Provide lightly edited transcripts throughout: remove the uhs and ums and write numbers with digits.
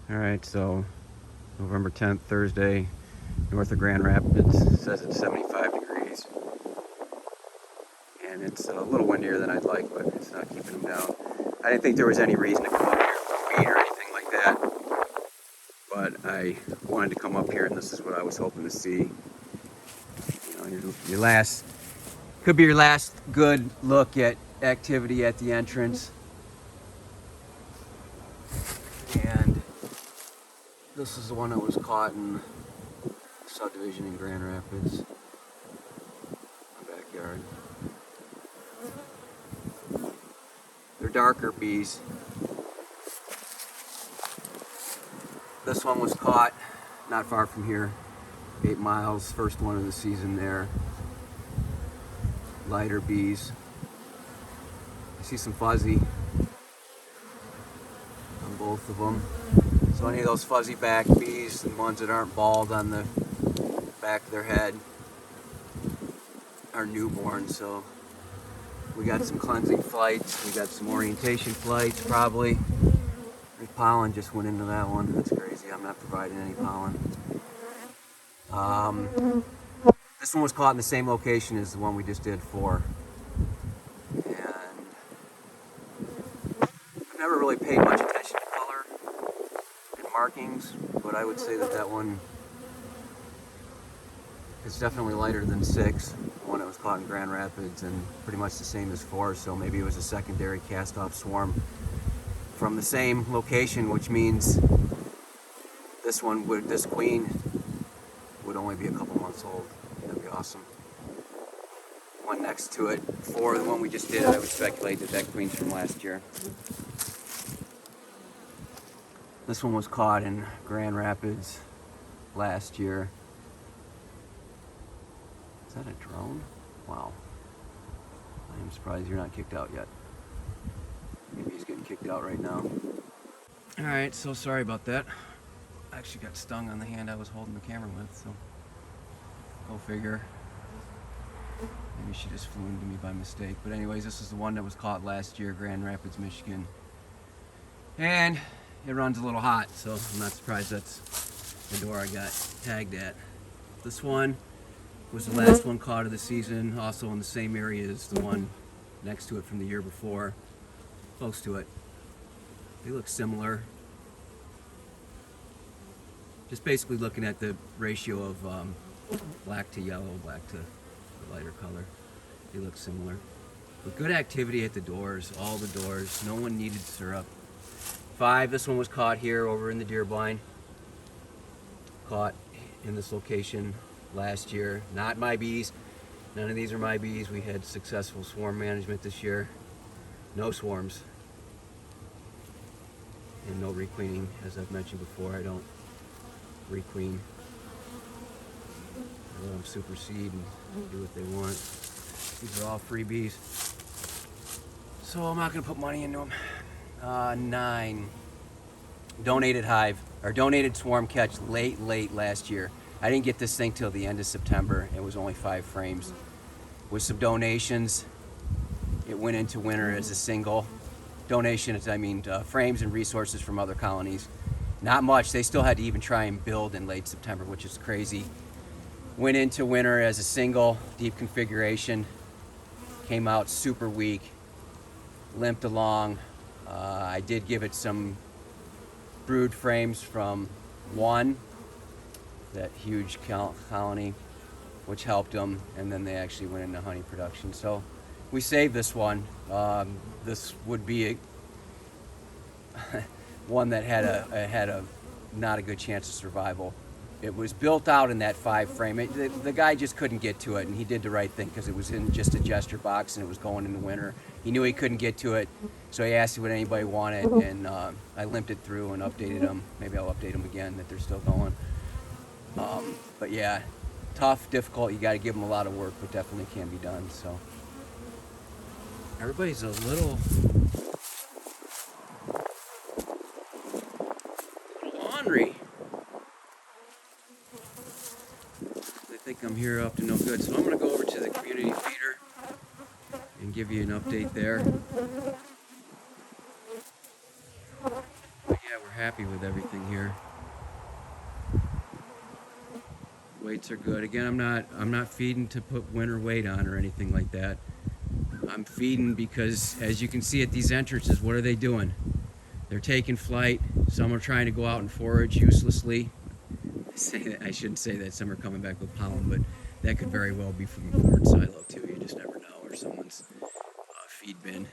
Alright, so November 10th, Thursday, north of Grand Rapids. It says it's 75 degrees. And it's a little windier than I'd like, but it's not keeping them down. I didn't think there was any reason to come up here for weed or anything like that. But I wanted to come up here, and this is what I was hoping to see. You know, your last, could be your last good look at activity at the entrance. And this is the one that was caught in subdivision in Grand Rapids, my backyard. They're darker bees. This one was caught not far from here, 8 miles, first one of the season there. Lighter bees. I see some fuzzy on both of them. So any of those fuzzy back bees, the ones that aren't bald on the back of their head, are newborn. So we got some cleansing flights, we got some orientation flights probably. The pollen just went into that one. That's crazy. I'm not providing any pollen. This one was caught in the same location as the one we just did for. And I've never really paid much attention to color and markings, but I would say that that one is definitely lighter than 6, the one that was caught in Grand Rapids, and pretty much the same as 4, so maybe it was a secondary cast-off swarm from the same location, which means this queen would only be a couple months old. That'd be awesome. One next to it, for the one we just did, I would speculate that that queen's from last year. This one was caught in Grand Rapids last year. Is that a drone? Wow. I am surprised you're not kicked out yet. Maybe he's getting kicked out right now. Alright, so sorry about that. I actually got stung on the hand I was holding the camera with, so go figure. Maybe she just flew into me by mistake. But anyways, this is the one that was caught last year, Grand Rapids, Michigan. And it runs a little hot, so I'm not surprised that's the door I got tagged at. This one was the last one caught of the season, also in the same area as the one next to it from the year before. Close to it. They look similar. Just basically looking at the ratio of black to yellow, black to the lighter color. They look similar. But good activity at the doors, all the doors. No one needed syrup. 5, this one was caught here over in the deer blind. Caught in this location last year. Not my bees. None of these are my bees. We had successful swarm management this year. No swarms. And no requeening. As I've mentioned before, I don't requeen. I let them supersede and do what they want. These are all freebies. So I'm not going to put money into them. 9. Donated hive, or donated swarm catch late last year. I didn't get this thing till the end of September. It was only 5 frames. With some donations, it went into winter as a single. Donations, I mean frames and resources from other colonies. Not much. They still had to even try and build in late September, which is crazy. Went into winter as a single, deep configuration. Came out super weak. Limped along. I did give it some brood frames from 1, that huge colony, which helped them, and then they actually went into honey production. So we saved this one. This would be a one that had a not a good chance of survival. It was built out in that 5 frame. The guy just couldn't get to it, and he did the right thing because it was in just a gesture box and it was going into winter. He knew he couldn't get to it, so he asked what anybody wanted, and I limped it through and updated them. Maybe I'll update them again that they're still going. But yeah, tough, difficult. You got to give them a lot of work, but definitely can be done. So everybody's a little ornery. They think I'm here up to no good, so I'm going to go over to the community feeder and give you an update there. But yeah, we're happy with everything here. Weights are good. Again, I'm not feeding to put winter weight on or anything like that. I'm feeding because, as you can see at these entrances, what are they doing? They're taking flight. Some are trying to go out and forage uselessly. I shouldn't say that. Some are coming back with pollen, but that could very well be from a corn silo too. You just never know, or someone's feed bin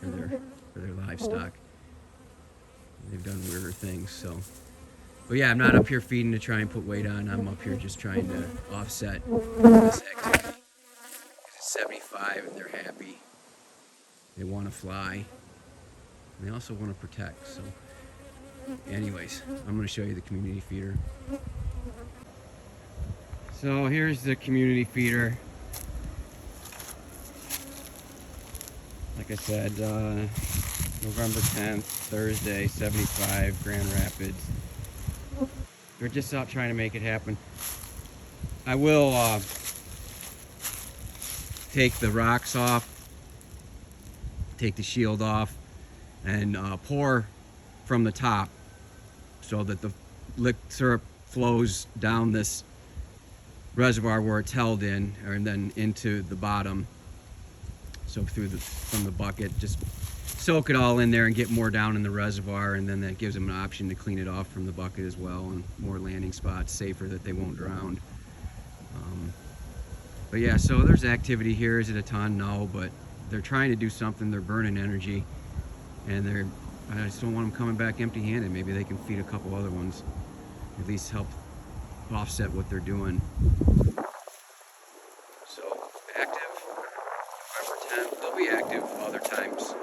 for their livestock. They've done weirder things. So, but yeah, I'm not up here feeding to try and put weight on. I'm up here just trying to offset this activity. It's 75 and they're happy. They want to fly. And they also want to protect. So, anyways, I'm going to show you the community feeder. So here's the community feeder. Like I said, November 10th, Thursday, 75, Grand Rapids. They're just out trying to make it happen. I will take the rocks off, take the shield off, and pour from the top so that the liquid syrup flows down this reservoir where it's held in, and then into the bottom. So from the bucket, just soak it all in there and get more down in the reservoir, and then that gives them an option to clean it off from the bucket as well, and more landing spots, safer that they won't drown. But yeah, so there's activity here. Is it a ton? No, but they're trying to do something. They're burning energy, and I just don't want them coming back empty-handed. Maybe they can feed a couple other ones, at least help offset what they're doing. So active November 10th. They'll be active other times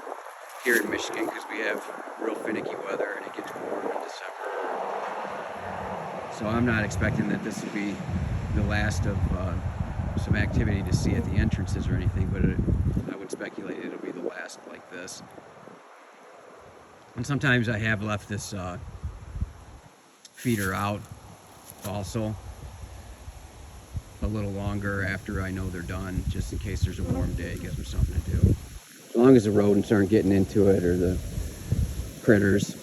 here in Michigan because we have real finicky weather and it gets warm in December. So I'm not expecting that this will be the last of some activity to see at the entrances or anything, but I would speculate it'll be the last like this. And sometimes I have left this feeder out also a little longer after I know they're done, just in case there's a warm day. It gives them something to do. As long as the rodents aren't getting into it or the critters,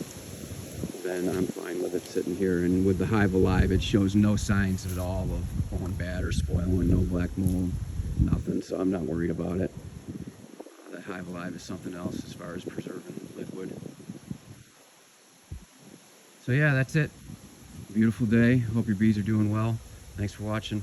then I'm fine with it sitting here. And with the Hive Alive, it shows no signs at all of going bad or spoiling, no black mold, nothing, so I'm not worried about it. The Hive Alive is something else as far as preserving liquid. So yeah, that's it. Beautiful day. Hope your bees are doing well. Thanks for watching.